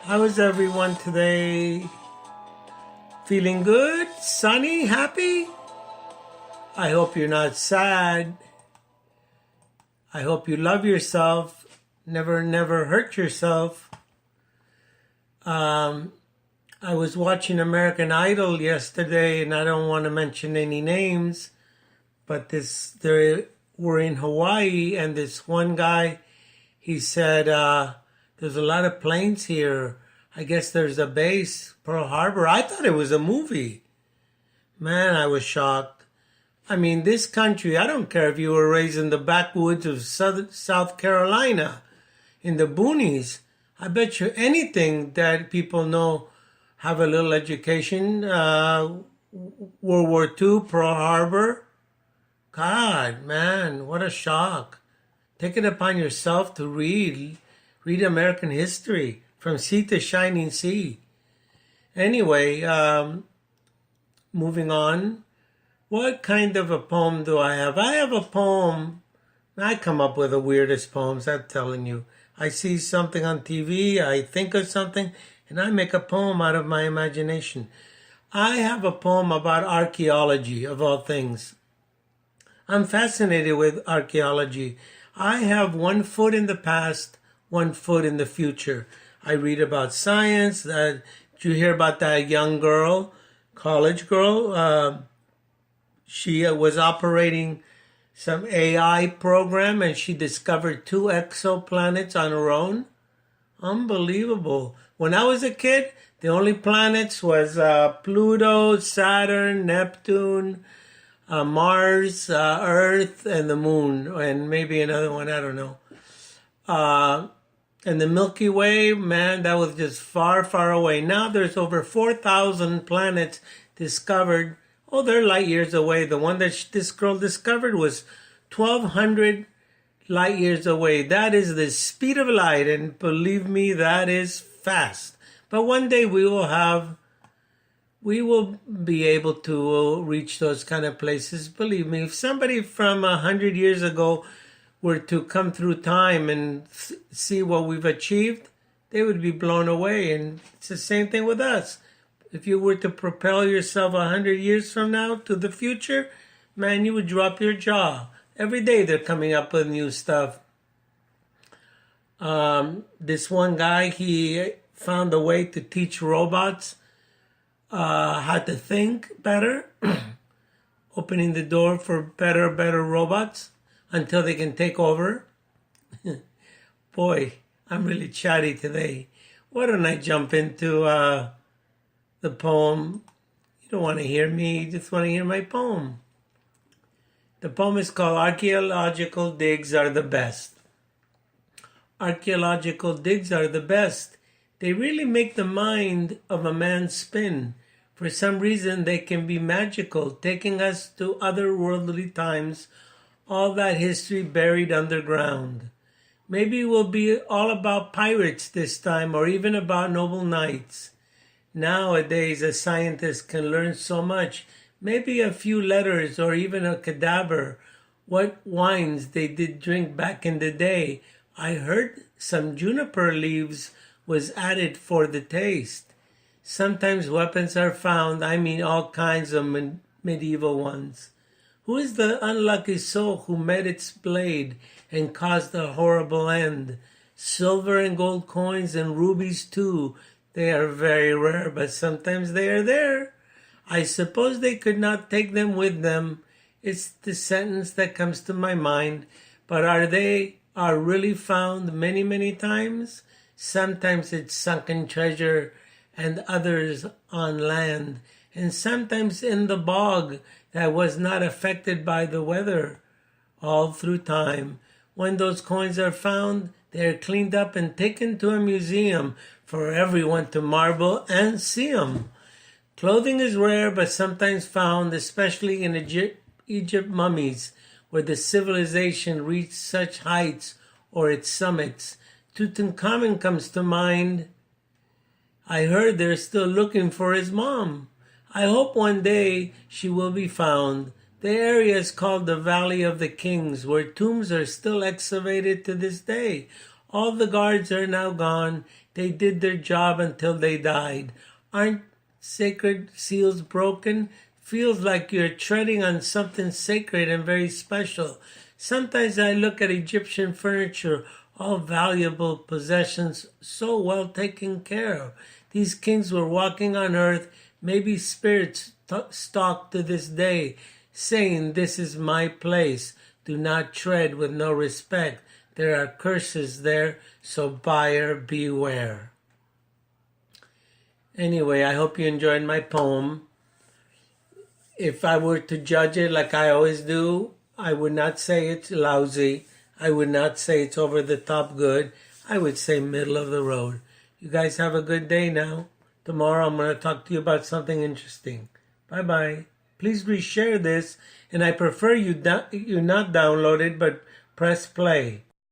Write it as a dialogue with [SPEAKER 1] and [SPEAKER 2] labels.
[SPEAKER 1] How is everyone today? Feeling good? Sunny? Happy? I hope you're not sad. I hope you love yourself. Never hurt yourself. I was watching American Idol yesterday, and I don't want to mention any names, but they were in Hawaii, and this one guy, he said, there's a lot of planes here. I guess there's a base, Pearl Harbor. I thought it was a movie. Man, I was shocked. I mean, this country, I don't care if you were raised in the backwoods of South Carolina, in the boonies. I bet you anything that people know, have a little education. World War II, Pearl Harbor. God, man, what a shock. Take it upon yourself to read American history from sea to shining sea. Anyway, moving on. What kind of a poem do I have? I have a poem. I come up with the weirdest poems, I'm telling you. I see something on TV, I think of something, and I make a poem out of my imagination. I have a poem about archaeology, of all things. I'm fascinated with archaeology. I have 1 foot in the past, 1 foot in the future. I read about science. Did you hear about that young girl, college girl? She was operating some AI program, and she discovered 2 exoplanets on her own. Unbelievable. When I was a kid, the only planets was Pluto, Saturn, Neptune, Mars, Earth, and the Moon, and maybe another one, I don't know. And the Milky Way, man, that was just far, far away. Now there's over 4,000 planets discovered. Oh, they're light years away. The one that this girl discovered was 1,200 light years away. That is the speed of light, and believe me, that is fast. But one day we will be able to reach those kind of places. Believe me, if somebody from 100 years ago were to come through time and see what we've achieved, they would be blown away. And it's the same thing with us. If you were to propel yourself 100 years from now to the future, man, you would drop your jaw. Every day they're coming up with new stuff. This one guy, he found a way to teach robots how to think better, opening the door for better robots until they can take over. Boy, I'm really chatty today. Why don't I jump into the poem? You don't want to hear me, you just want to hear my poem. The poem is called Archeological Digs Are the Best. Archaeological digs are the best. They really make the mind of a man spin. For some reason, they can be magical, taking us to otherworldly times, all that history buried underground. Maybe it will be all about pirates this time, or even about noble knights. Nowadays, a scientist can learn so much. Maybe a few letters, or even a cadaver. What wines they did drink back in the day. I heard some juniper leaves was added for the taste. Sometimes weapons are found, I mean all kinds of medieval ones. Who is the unlucky soul who met its blade and caused a horrible end? Silver and gold coins and rubies too, they are very rare, but sometimes they are there. I suppose they could not take them with them. It's the sentence that comes to my mind. But are really found many times? Sometimes it's sunken treasure, and others on land, and sometimes in the bog that was not affected by the weather. All through time, when those coins are found, they are cleaned up and taken to a museum for everyone to marvel and see them. Clothing is rare but sometimes found, especially in Egypt mummies, where the civilization reached such heights or its summits. Tutankhamun comes to mind. I heard they're still looking for his mom. I hope one day she will be found. The area is called the Valley of the Kings, where tombs are still excavated to this day. All the guards are now gone. they did their job until they died. Aren't sacred seals broken? Feels like you're treading on something sacred and very special. Sometimes I look at Egyptian furniture, all valuable possessions, so well taken care of. These kings were walking on earth, maybe spirits stalk to this day, saying, "This is my place. Do not tread with no respect. There are curses there, so buyer beware." Anyway, I hope you enjoyed my poem. If I were to judge it like I always do, I would not say it's lousy. I would not say it's over the top good. I would say middle of the road. You guys have a good day now. Tomorrow I'm going to talk to you about something interesting. Bye-bye. Please reshare this, and I prefer you not download it, but press play.